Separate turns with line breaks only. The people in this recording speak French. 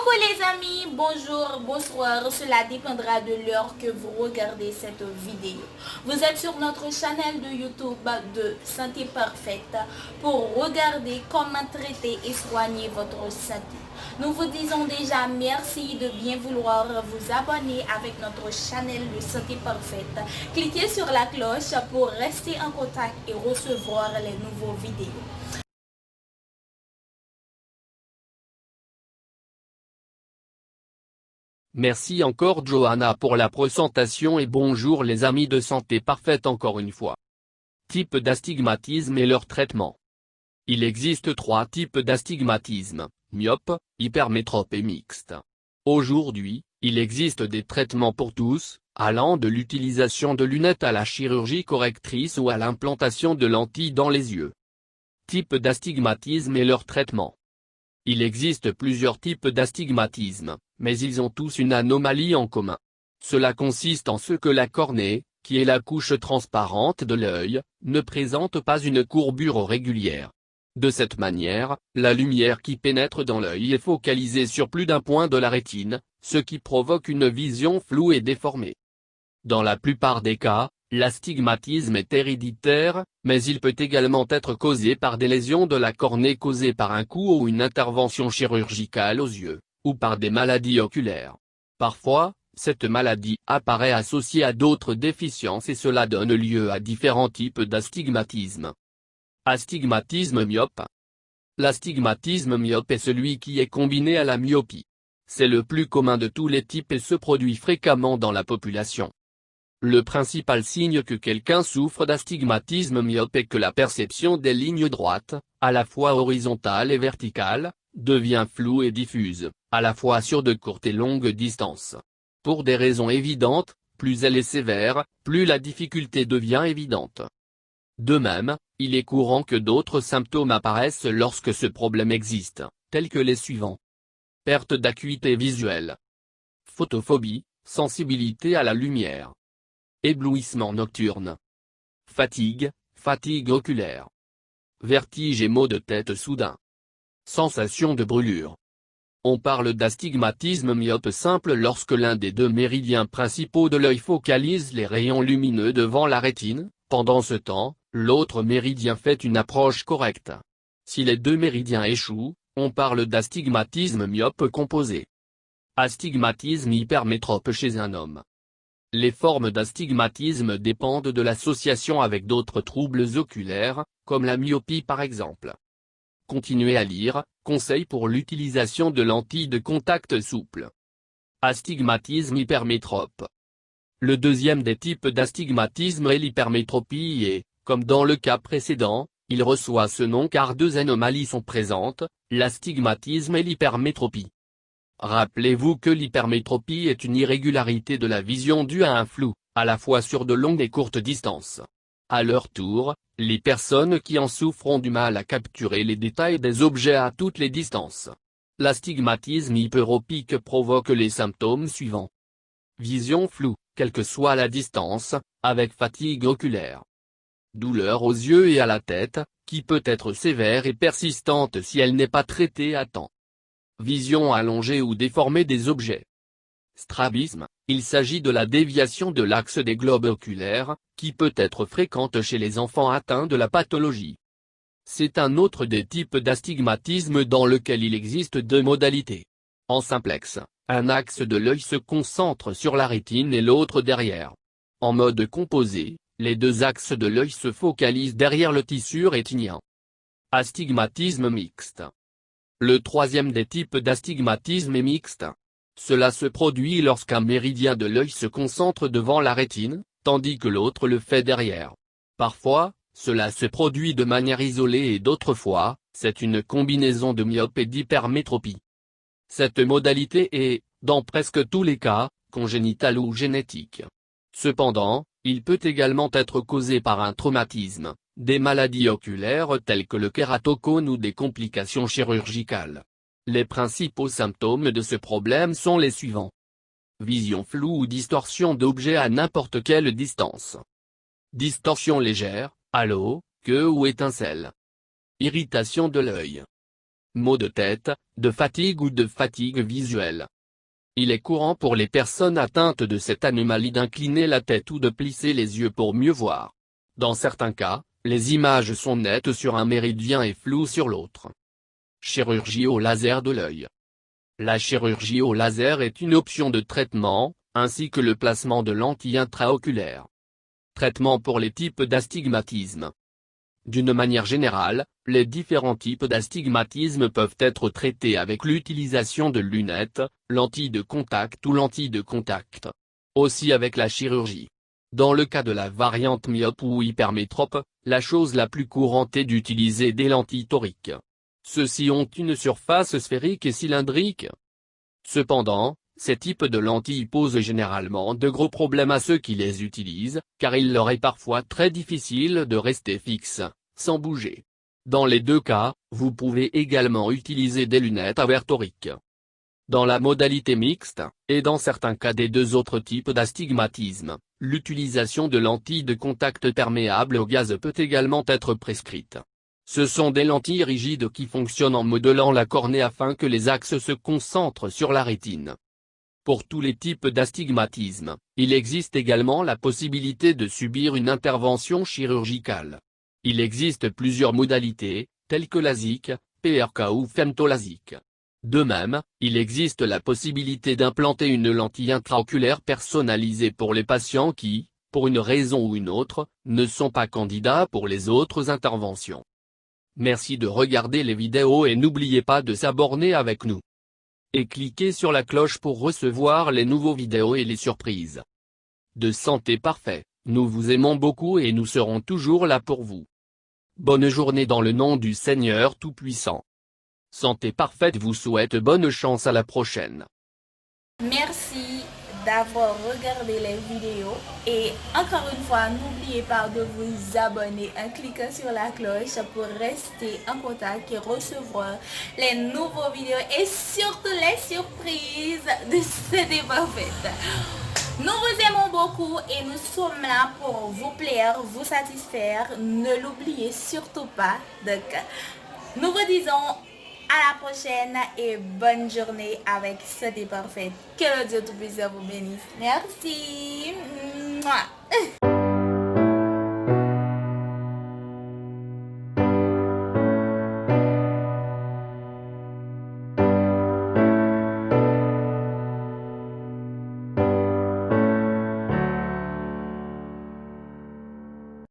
Coucou les amis, bonjour, bonsoir, cela dépendra de l'heure que vous regardez cette vidéo. Vous êtes sur notre chaîne de YouTube de Santé Parfaite pour regarder comment traiter et soigner votre santé. Nous vous disons déjà merci de bien vouloir vous abonner avec notre chaîne de Santé Parfaite. Cliquez sur la cloche pour rester en contact et recevoir les nouveaux vidéos.
Merci encore Johanna pour la présentation et bonjour les amis de Santé Parfaite encore une fois. Type d'astigmatisme et leur traitement. Il existe 3 types d'astigmatisme, myope, hypermétrope et mixte. Aujourd'hui, il existe des traitements pour tous, allant de l'utilisation de lunettes à la chirurgie correctrice ou à l'implantation de lentilles dans les yeux. Type d'astigmatisme et leur traitement. Il existe plusieurs types d'astigmatisme, mais ils ont tous une anomalie en commun. Cela consiste en ce que la cornée, qui est la couche transparente de l'œil, ne présente pas une courbure régulière. De cette manière, la lumière qui pénètre dans l'œil est focalisée sur plus d'un point de la rétine, ce qui provoque une vision floue et déformée. Dans la plupart des cas, l'astigmatisme est héréditaire, mais il peut également être causé par des lésions de la cornée causées par un coup ou une intervention chirurgicale aux yeux, ou par des maladies oculaires. Parfois, cette maladie apparaît associée à d'autres déficiences et cela donne lieu à différents types d'astigmatisme. Astigmatisme myope. L'astigmatisme myope est celui qui est combiné à la myopie. C'est le plus commun de tous les types et se produit fréquemment dans la population. Le principal signe que quelqu'un souffre d'astigmatisme myope est que la perception des lignes droites, à la fois horizontales et verticales, devient floue et diffuse, à la fois sur de courtes et longues distances. Pour des raisons évidentes, plus elle est sévère, plus la difficulté devient évidente. De même, il est courant que d'autres symptômes apparaissent lorsque ce problème existe, tels que les suivants. Perte d'acuité visuelle. Photophobie, sensibilité à la lumière. Éblouissement nocturne. Fatigue oculaire. Vertige et maux de tête soudains. Sensation de brûlure. On parle d'astigmatisme myope simple lorsque l'un des 2 méridiens principaux de l'œil focalise les rayons lumineux devant la rétine, pendant ce temps, l'autre méridien fait une approche correcte. Si les 2 méridiens échouent, on parle d'astigmatisme myope composé. Astigmatisme hypermétrope chez un homme. Les formes d'astigmatisme dépendent de l'association avec d'autres troubles oculaires, comme la myopie par exemple. Continuez à lire, conseils pour l'utilisation de lentilles de contact souples. Astigmatisme hypermétrope. Le deuxième des types d'astigmatisme est l'hypermétropie et, comme dans le cas précédent, il reçoit ce nom car 2 anomalies sont présentes, l'astigmatisme et l'hypermétropie. Rappelez-vous que l'hypermétropie est une irrégularité de la vision due à un flou, à la fois sur de longues et courtes distances. À leur tour, les personnes qui en souffrent ont du mal à capturer les détails des objets à toutes les distances. L'astigmatisme hyperopique provoque les symptômes suivants. Vision floue, quelle que soit la distance, avec fatigue oculaire. Douleur aux yeux et à la tête, qui peut être sévère et persistante si elle n'est pas traitée à temps. Vision allongée ou déformée des objets. Strabisme, il s'agit de la déviation de l'axe des globes oculaires, qui peut être fréquente chez les enfants atteints de la pathologie. C'est un autre des types d'astigmatisme dans lequel il existe 2 modalités. En simplex, un axe de l'œil se concentre sur la rétine et l'autre derrière. En mode composé, les 2 axes de l'œil se focalisent derrière le tissu rétinien. Astigmatisme mixte. Le troisième des types d'astigmatisme est mixte. Cela se produit lorsqu'un méridien de l'œil se concentre devant la rétine, tandis que l'autre le fait derrière. Parfois, cela se produit de manière isolée et d'autres fois, c'est une combinaison de myope et d'hypermétropie. Cette modalité est, dans presque tous les cas, congénitale ou génétique. Cependant, il peut également être causé par un traumatisme, des maladies oculaires telles que le kératocone ou des complications chirurgicales. Les principaux symptômes de ce problème sont les suivants. Vision floue ou distorsion d'objets à n'importe quelle distance. Distorsion légère, halo, queue ou étincelle. Irritation de l'œil. maux de tête, de fatigue ou de fatigue visuelle. Il est courant pour les personnes atteintes de cette anomalie d'incliner la tête ou de plisser les yeux pour mieux voir. Dans certains cas, les images sont nettes sur un méridien et floues sur l'autre. Chirurgie au laser de l'œil. La chirurgie au laser est une option de traitement, ainsi que le placement de lentilles intraoculaires. Traitement pour les types d'astigmatisme. D'une manière générale, les différents types d'astigmatisme peuvent être traités avec l'utilisation de lunettes, lentilles de contact ou lentilles de contact. Aussi avec la chirurgie. Dans le cas de la variante myope ou hypermétrope, la chose la plus courante est d'utiliser des lentilles toriques. Ceux-ci ont une surface sphérique et cylindrique. Cependant, ces types de lentilles posent généralement de gros problèmes à ceux qui les utilisent, car il leur est parfois très difficile de rester fixes, sans bouger. Dans les deux cas, vous pouvez également utiliser des lunettes à verre torique. Dans la modalité mixte, et dans certains cas des deux autres types d'astigmatisme, l'utilisation de lentilles de contact perméables au gaz peut également être prescrite. Ce sont des lentilles rigides qui fonctionnent en modelant la cornée afin que les axes se concentrent sur la rétine. Pour tous les types d'astigmatisme, il existe également la possibilité de subir une intervention chirurgicale. Il existe plusieurs modalités, telles que LASIK, PRK ou femtolasique. De même, il existe la possibilité d'implanter une lentille intraoculaire personnalisée pour les patients qui, pour une raison ou une autre, ne sont pas candidats pour les autres interventions. Merci de regarder les vidéos et n'oubliez pas de s'abonner avec nous. Et cliquez sur la cloche pour recevoir les nouveaux vidéos et les surprises. De santé parfait, nous vous aimons beaucoup et nous serons toujours là pour vous. Bonne journée dans le nom du Seigneur Tout-Puissant. Santé parfaite vous souhaite bonne chance à la prochaine.
Merci d'avoir regardé les vidéos et encore une fois, n'oubliez pas de vous abonner en cliquant sur la cloche pour rester en contact et recevoir les nouveaux vidéos et surtout les surprises de Santé Parfaite. Nous vous aimons beaucoup et nous sommes là pour vous plaire, vous satisfaire. Ne l'oubliez surtout pas. Donc, nous vous disons à la prochaine et bonne journée avec Santé Parfaite. Que le Dieu Tout-Puissant vous bénisse. Merci. Mouah.